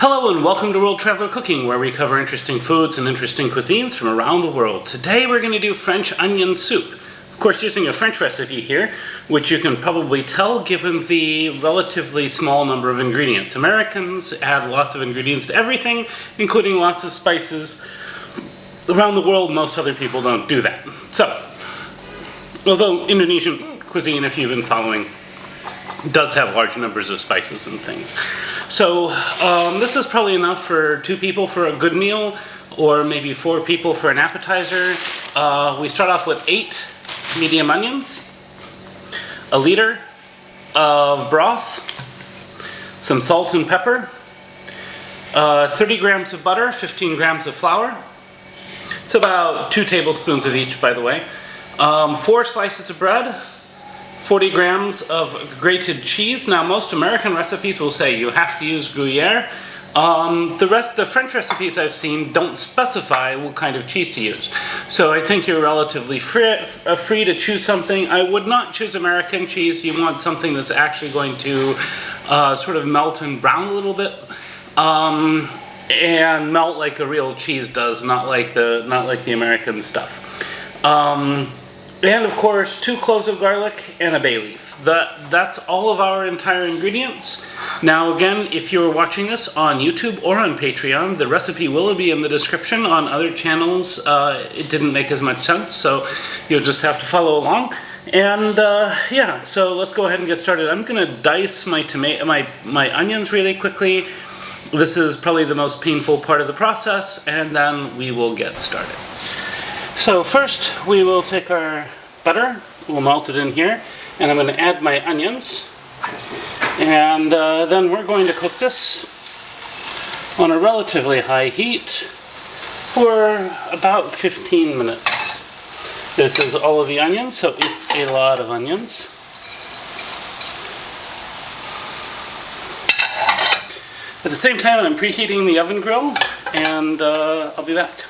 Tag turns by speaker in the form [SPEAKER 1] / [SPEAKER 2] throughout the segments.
[SPEAKER 1] Hello and welcome to World Traveler Cooking, where we cover interesting foods and interesting cuisines from around the world. Today we're going to do French onion soup. Of course, using a French recipe here, which you can probably tell given the relatively small number of ingredients. Americans add lots of ingredients to everything, including lots of spices. Around the world, most other people don't do that. So, although Indonesian cuisine, if you've been following, does have large numbers of spices and things. So this is probably enough for 2 people for a good meal, or maybe 4 people for an appetizer. We start off with 8 medium onions, a liter of broth, some salt and pepper, 30 grams of butter, 15 grams of flour. It's about 2 tablespoons of each, by the way. 4 slices of bread, 40 grams of grated cheese. Now, most American recipes will say you have to use Gruyere. The French recipes I've seen don't specify what kind of cheese to use. So I think you're relatively free to choose something. I would not choose American cheese. You want something that's actually going to sort of melt and brown a little bit. And melt like a real cheese does, not like the American stuff. And of course, 2 cloves of garlic and a bay leaf. That's all of our entire ingredients. Now again, if you're watching this on YouTube or on Patreon, the recipe will be in the description. On other channels, it didn't make as much sense, so you'll just have to follow along. And yeah, so let's go ahead and get started. I'm gonna dice my onions really quickly. This is probably the most painful part of the process, and then we will get started. So first, we will take our butter, we'll melt it in here, and I'm going to add my onions, and then we're going to cook this on a relatively high heat for about 15 minutes. This is all of the onions, so it's a lot of onions. At the same time, I'm preheating the oven grill, and I'll be back.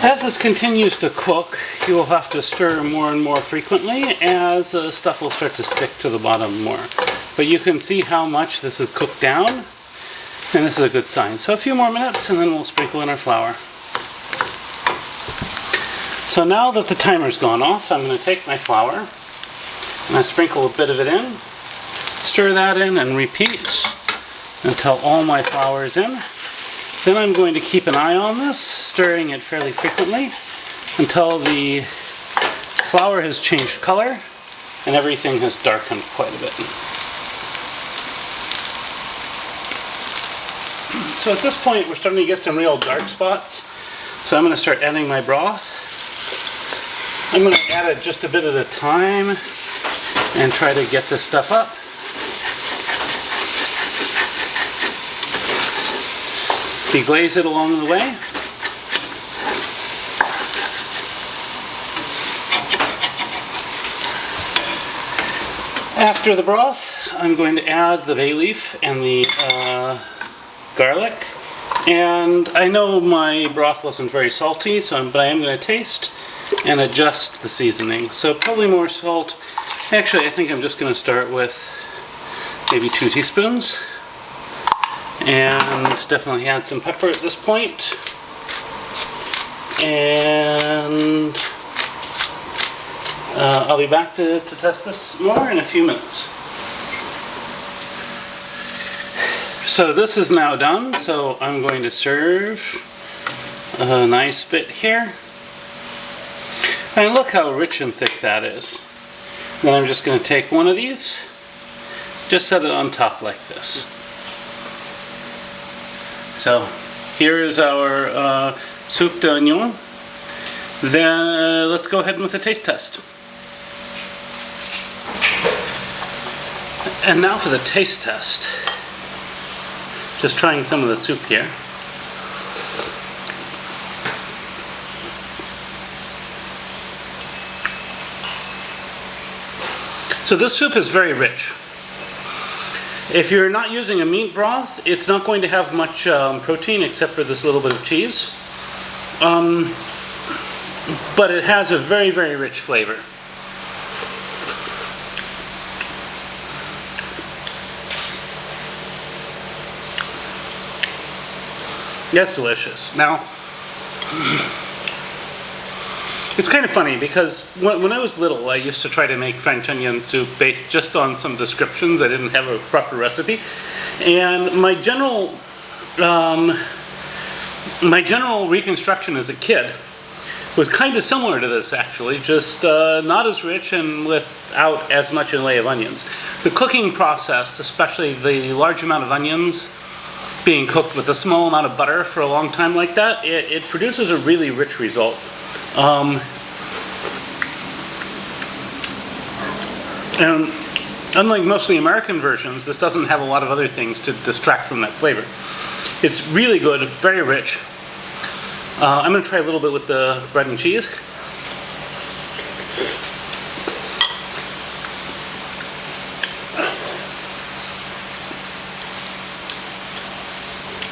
[SPEAKER 1] As this continues to cook, you will have to stir more and more frequently as stuff will start to stick to the bottom more. But you can see how much this is cooked down, and this is a good sign. So a few more minutes, and then we'll sprinkle in our flour. So now that the timer's gone off, I'm going to take my flour, and I sprinkle a bit of it in, stir that in, and repeat until all my flour is in. Then I'm going to keep an eye on this, stirring it fairly frequently until the flour has changed color and everything has darkened quite a bit. So at this point we're starting to get some real dark spots. So I'm going to start adding my broth. I'm going to add it just a bit at a time and try to get this stuff up. Deglaze it along the way. After the broth, I'm going to add the bay leaf and the garlic. And I know my broth wasn't very salty, but I am going to taste and adjust the seasoning. So probably more salt. Actually, I think I'm just going to start with maybe 2 teaspoons. And definitely add some pepper at this point. And I'll be back to test this more in a few minutes. So this is now done, so I'm going to serve a nice bit here. And look how rich and thick that is. Then I'm just going to take one of these, just set it on top like this. So here is our soup d'oignon. Then let's go ahead with the taste test. And now for the taste test. Just trying some of the soup here. So this soup is very rich. If you're not using a meat broth, it's not going to have much protein except for this little bit of cheese. But it has a very, very rich flavor. That's delicious. Now, it's kind of funny because when I was little, I used to try to make French onion soup based just on some descriptions. I didn't have a proper recipe. And my general reconstruction as a kid was kind of similar to this, actually, just not as rich and without as much in the way of onions. The cooking process, especially the large amount of onions being cooked with a small amount of butter for a long time like that, it produces a really rich result. And unlike most of the American versions, this doesn't have a lot of other things to distract from that flavor. It's really good, very rich. I'm going to try a little bit with the bread and cheese.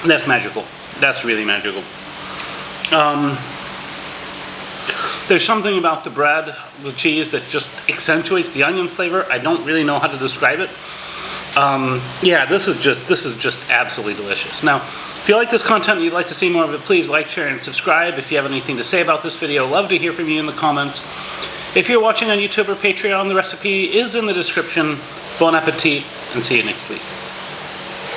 [SPEAKER 1] That's magical. That's really magical. There's something about the bread with cheese that just accentuates the onion flavor. I don't really know how to describe it. Yeah, this is just absolutely delicious. Now, if you like this content and you'd like to see more of it, please like, share, and subscribe. If you have anything to say about this video, love to hear from you in the comments. If you're watching on YouTube or Patreon, the recipe is in the description. Bon appetit, and see you next week.